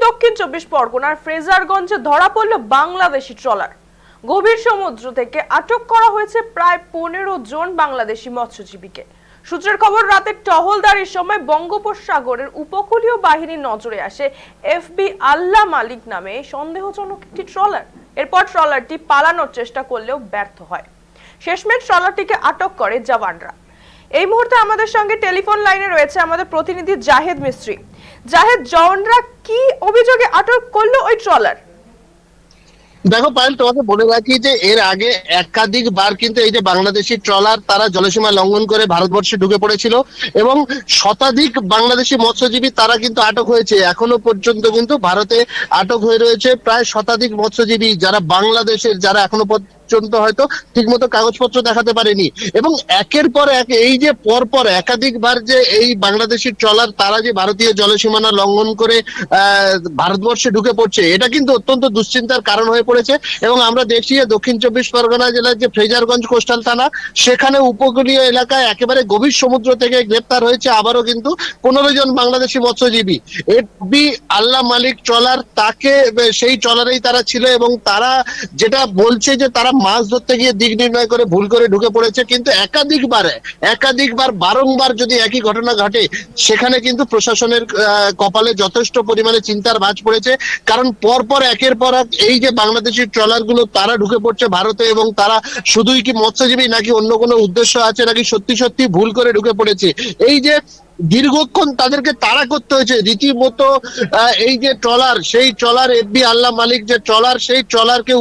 দক্ষিণ 24 পরগনার ফ্রেজারগঞ্জে ধরা পড়ল বাংলাদেশি ট্রলার। গভীর সমুদ্র থেকে আটক করা হয়েছে প্রায় 15 জন বাংলাদেশি মৎস্যজীবীকে। সূত্রের খবর, রাতে টহলদারির সময় বঙ্গোপসাগরের উপকূলীয় বাহিনীর নজরে আসে এফবি আল্লাহ মালিক নামে সন্দেহজনক একটি ট্রলার। এরপর ট্রলারটি পালানোর চেষ্টা করলেও ব্যর্থ হয়। শেষমেশ ট্রলারটিকে আটক করে জওয়ানরা। এই মুহূর্তে আমাদের সঙ্গে টেলিফোন লাইনে রয়েছে আমাদের প্রতিনিধি জাহেদ মিস্ত্রি। জাহেদ, জওয়ানরা কি অভিযোগে আটক করলো ওই ট্রলার? দেখো পায়েল, তোমাকে বলে রাখি যে এর আগে একাধিকবার কিন্তু এই যে বাংলাদেশি ট্রলার তারা জলসীমা লঙ্ঘন করে ভারতবর্ষে ঢুকে পড়েছিল এবং শতাধিক বাংলাদেশি মৎস্যজীবী তারা কিন্তু আটক হয়েছে। এখনো পর্যন্ত কিন্তু ভারতে আটক হয়ে রয়েছে প্রায় শতাধিক মৎস্যজীবী, যারা বাংলাদেশের, যারা এখনো পর্যন্ত হয়তো ঠিকমতো কাগজপত্র দেখাতে পারেনি। এবং একের পর এক এই যে পরপর একাধিকবার যে এই বাংলাদেশি ট্রলার তারা যে ভারতীয় জলসীমানা লঙ্ঘন করে ভারতবর্ষে ঢুকে পড়ছে, এটা কিন্তু অত্যন্ত দুশ্চিন্তার কারণ হয়ে পড়েছে। এবং আমরা দেখছি যে দক্ষিণ 24 পরগনা জেলার যে ফ্রেজারগঞ্জ কোস্টাল থানা, সেখানে উপকূলীয় এলাকায় একেবারে গভীর সমুদ্র থেকে গ্রেপ্তার হয়েছে আবারও কিন্তু 15 জন বাংলাদেশি মৎস্যজীবী। এফবি আল্লাহ মালিক ট্রলার, তাকে সেই ট্রলারেই তারা ছিল এবং তারা যেটা বলছে যে তারা মাছ ধরতে গিয়ে দিক নির্ণয় করে ভুল করে ঢুকে পড়েছে। কিন্তু একাধিকবার বারংবার যদি একই ঘটনা ঘটে, সেখানে কিন্তু প্রশাসনের কপালে যথেষ্ট পরিমাণে চিন্তার ভাঁজ পড়েছে। কারণ পরপর একের পর এক এই যে বাংলাদেশি ট্রলার গুলো তারা ঢুকে পড়ছে ভারতে, এবং তারা শুধুই কি মৎস্যজীবী নাকি অন্য কোনো উদ্দেশ্য আছে, নাকি সত্যি সত্যি ভুল করে ঢুকে পড়েছে। এই যে দীর্ঘক্ষণ তাদেরকে তাড়া করতে হয়েছে রীতিমতো, এই যে ট্রলার, সেই ট্রলার এফবি আল্লাহ মালিক যে ট্রলার, সেই ট্রলারকে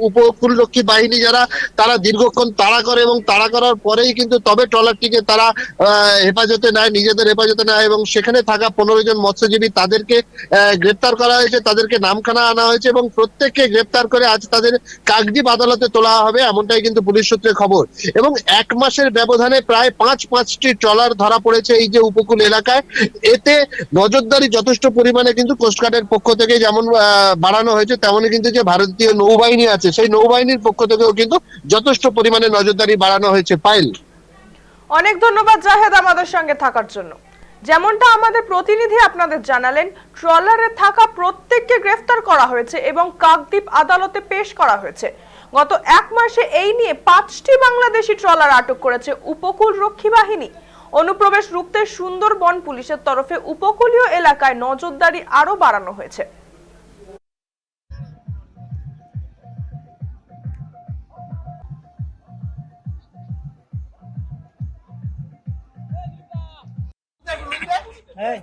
উপকূলরক্ষী বাহিনী যারা, তারা দীর্ঘক্ষণ তাড়া করে এবং তাড়া করার পরেই কিন্তু তবে ট্রলারটিকে তারা হেফাজতে নেয়, নিজেদের হেফাজতে নেয়। এবং সেখানে থাকা 15 জন মৎস্যজীবী তাদেরকে গ্রেপ্তার করা হয়েছে, তাদেরকে নামখানা আনা হয়েছে এবং প্রত্যেককে গ্রেপ্তার করে আজ তাদের কাকদ্বীপ আদালতে তোলা হবে, এমনটাই কিন্তু পুলিশ সূত্রে খবর। এবং 1 মাসের ব্যবধানে প্রায় পাঁচটি ট্রলার ধরা পড়েছে এই যে উপকূল এলাকায়। এতে নজরদারি যথেষ্ট পরিমাণে কিন্তু কোস্টগার্ডের পক্ষ থেকে যেমন বাড়ানো হয়েছে, তেমনি কিন্তু যে ভারতীয় নৌবাহিনী আছে, সেই নৌবাহিনীর পক্ষ থেকেও কিন্তু যথেষ্ট পরিমাণে নজরদারি বাড়ানো হয়েছে। পাইল, অনেক ধন্যবাদ জাহেদ আমাদের সঙ্গে থাকার জন্য। যেমনটা আমাদের প্রতিনিধি আপনাদের জানালেন, ট্রলারে থাকা প্রত্যেককে গ্রেফতার করা হয়েছে এবং কাকদ্বীপ আদালতে পেশ করা হয়েছে। গত 1 মাসে এই নিয়ে 5টি বাংলাদেশি ট্রলার আটক করেছে উপকূল রক্ষী বাহিনী। অনুপ্রবেশ রুখতে সুন্দরবন পুলিশের তরফে উপকূলীয় এলাকায় নজরদারি আরো বাড়ানো হয়েছে। Hey.